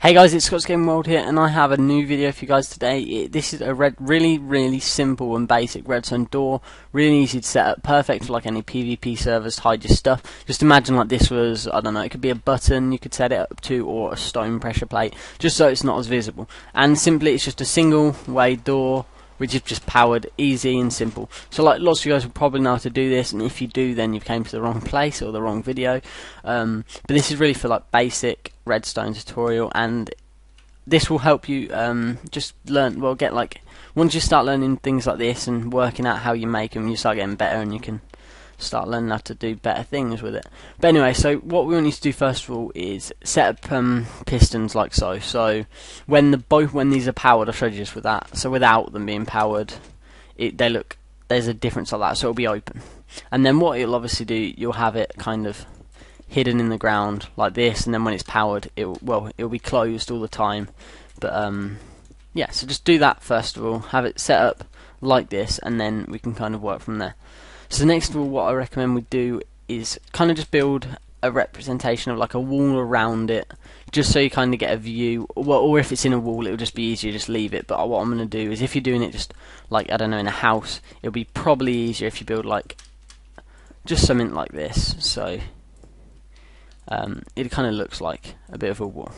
Hey guys, it's Scott's Gaming World here, and I have a new video for you guys today. This is a really simple and basic redstone door, really easy to set up, perfect for like any PvP servers to hide your stuff. Just imagine like this was, I don't know, it could be a button you could set it up to, or a stone pressure plate, just so it's not as visible. And simply, it's just a single way door, which is just powered, easy and simple. So like lots of you guys will probably know how to do this, and if you do, then you've came to the wrong place or the wrong video. But this is really for like basic redstone tutorial, and this will help you just learn, well, get like, once you start learning things like this and working out how you make them, you start getting better and you can start learning how to do better things with it. But anyway, so what we want you to do first of all is set up pistons like so. So when these are powered, I'll show you just with that. So without them being powered, there's a difference like that, so it'll be open. And then what it'll obviously do, you'll have it kind of hidden in the ground like this, and then when it's powered, it'll be closed all the time. But yeah, so just do that first of all, have it set up like this, and then we can kind of work from there. So next of all, what I recommend we do is kind of just build a representation of like a wall around it, just so you kind of get a view. Well, or if it's in a wall, it'll just be easier, just leave it. But what I'm going to do is, if you're doing it just like, I don't know, in a house, it'll be probably easier if you build like just something like this. So it kind of looks like a bit of a wall.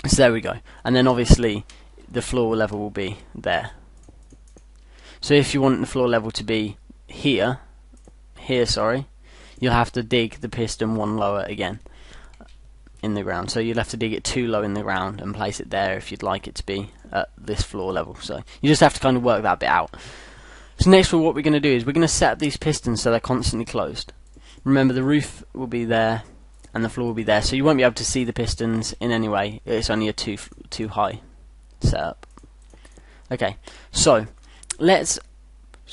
So there we go. And then obviously the floor level will be there. So if you want the floor level to be here, sorry, you'll have to dig the piston one lower again in the ground. So you'll have to dig it too low in the ground and place it there if you'd like it to be at this floor level. So you just have to kind of work that bit out. So next, what we're going to do is we're going to set up these pistons so they're constantly closed. Remember, the roof will be there and the floor will be there, so you won't be able to see the pistons in any way. It's only a too high setup. Okay, so let's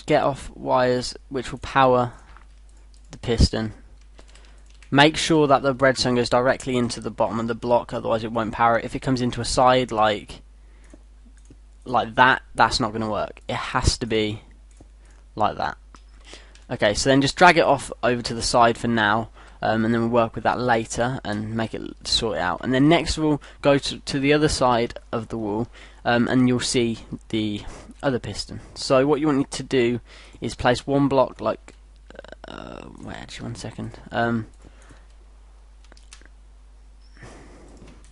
get off wires which will power the piston. Make sure that the redstone goes directly into the bottom of the block, otherwise it won't power it. If it comes into a side like that, that's not going to work. It has to be like that. Okay, so then just drag it off over to the side for now, and then we'll work with that later and make it sort it out. And then next we'll go to the other side of the wall, and you'll see the other piston. So what you want to do is place one block like, wait, actually 1 second.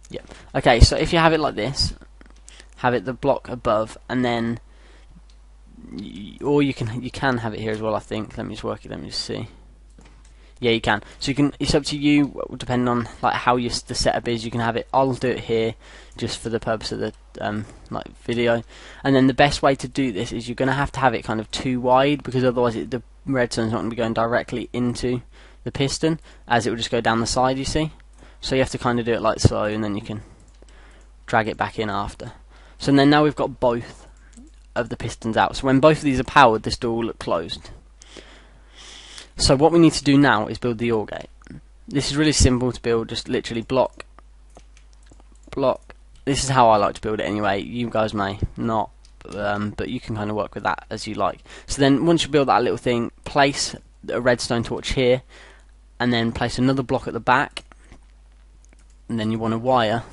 Yeah. Okay, so if you have it like this, have it the block above, and then or you can have it here as well, I think. Let me just work it, let me just see. Yeah, you can. So you can, it's up to you, depending on like how the setup is. You can have it, I'll do it here just for the purpose of the like video. And then the best way to do this is you're going to have it kind of too wide, because otherwise the redstone's not going to be going directly into the piston, as it will just go down the side, you see. So you have to kind of do it like so, and then you can drag it back in after. So then now we've got both of the pistons out. So when both of these are powered, this door will look closed. So what we need to do now is build the OR gate. This is really simple to build, just literally block. This is how I like to build it anyway. You guys may not, but you can kind of work with that as you like. So then once you build that little thing, place a redstone torch here, and then place another block at the back, and then you want to wire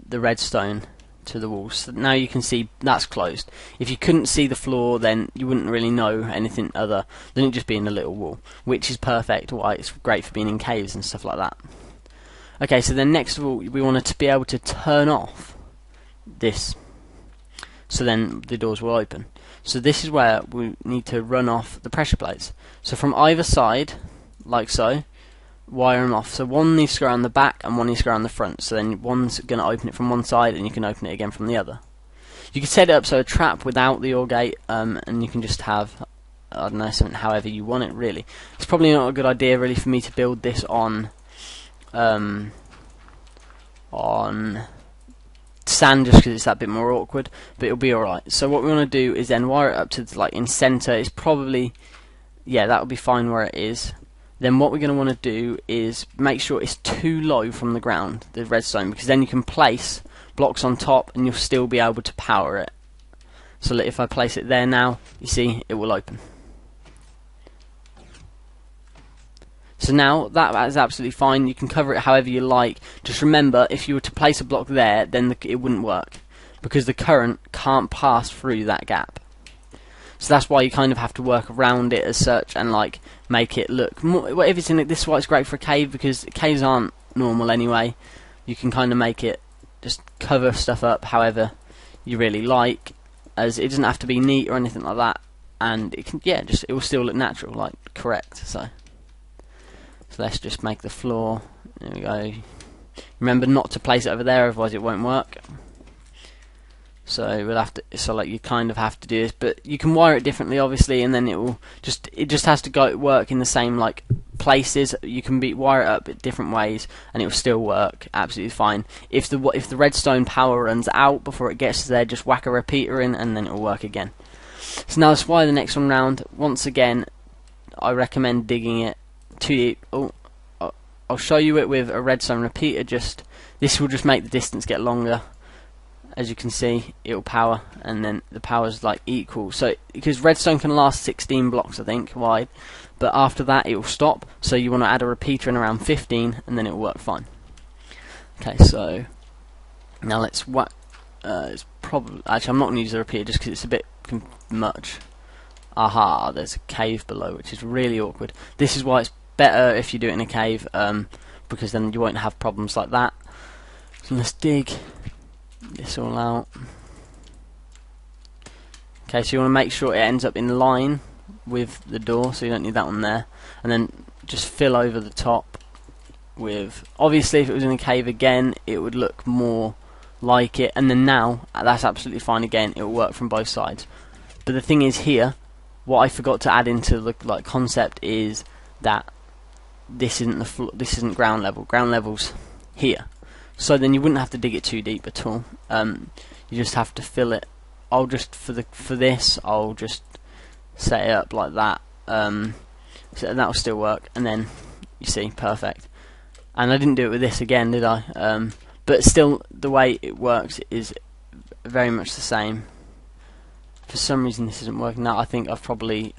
the redstone to the walls. So now you can see that's closed. If you couldn't see the floor, then you wouldn't really know anything other than it just being a little wall, which is perfect. Why it's great for being in caves and stuff like that. Okay, so then next of all, we wanted to be able to turn off this, so then the doors will open. So this is where we need to run off the pressure plates. So from either side, like so, wire them off. So one needs to go around the back and one needs to go around the front. So then one's going to open it from one side, and you can open it again from the other. You can set it up so a trap without the OR gate, and you can just have, I don't know, something however you want it really. It's probably not a good idea really for me to build this on sand, just because it's that bit more awkward, but it'll be alright. So what we want to do is then wire it up to like in center. It's probably, yeah, that would be fine where it is. Then what we're going to want to do is make sure it's too low from the ground, the redstone, because then you can place blocks on top and you'll still be able to power it. So if I place it there now, you see it will open. So now that is absolutely fine. You can cover it however you like. Just remember, if you were to place a block there, then it wouldn't work, because the current can't pass through that gap. So that's why you kind of have to work around it as such, and like make it look more. If it's in it, this is why it's great for a cave, because caves aren't normal anyway. You can kind of make it just cover stuff up however you really like, as it doesn't have to be neat or anything like that, and it can, yeah, just it will still look natural, like correct. So let's just make the floor. There we go. Remember not to place it over there, otherwise it won't work. So we'll have to. So like you kind of have to do this, but you can wire it differently, obviously, and then it just has to go work in the same like places. You can wire it up in different ways, and it will still work absolutely fine. If the redstone power runs out before it gets there, just whack a repeater in, and then it will work again. So now let's wire the next one round. Once again, I recommend digging it too deep. Oh, I'll show you it with a redstone repeater. This will just make the distance get longer. As you can see, it'll power, and then the power's like equal. So because redstone can last 16 blocks, I think, wide, but after that it will stop. So you want to add a repeater in around 15, and then it will work fine. Okay, so now let's whack. It's probably actually I'm not going to use the repeater just because it's a bit much. Aha, there's a cave below, which is really awkward. This is why it's better if you do it in a cave, because then you won't have problems like that. So let's dig this all out. Okay, so you want to make sure it ends up in line with the door, so you don't need that one there, and then just fill over the top with, obviously if it was in a cave again it would look more like it, and then now that's absolutely fine again, it will work from both sides. But the thing is here, what I forgot to add into the like concept is that this isn't this isn't ground level. Ground level's here. So then you wouldn't have to dig it too deep at all. You just have to fill it. I'll just for this I'll just set it up like that. So that'll still work, and then you see, perfect. And I didn't do it with this again, did I? But still, the way it works is very much the same. For some reason this isn't working out. I think I've probably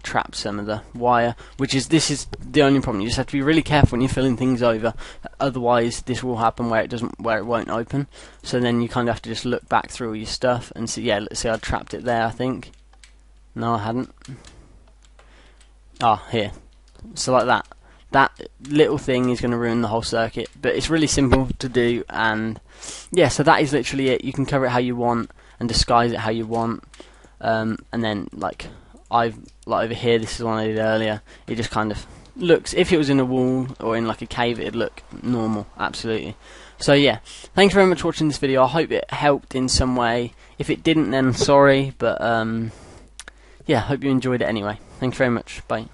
trapped some of the wire, this is the only problem. You just have to be really careful when you're filling things over, otherwise this will happen where it won't open. So then you kind of have to just look back through all your stuff and see. Yeah, let's see, I trapped it there, I think. No, I hadn't. Ah, here. So like that. That little thing is going to ruin the whole circuit, but it's really simple to do, and yeah, so that is literally it. You can cover it how you want and disguise it how you want, and then like over here, this is one I did earlier, it just kind of looks, if it was in a wall or in like a cave, it'd look normal, absolutely. So yeah, thanks very much for watching this video. I hope it helped in some way. If it didn't, then sorry, but yeah, hope you enjoyed it anyway. Thanks very much, bye.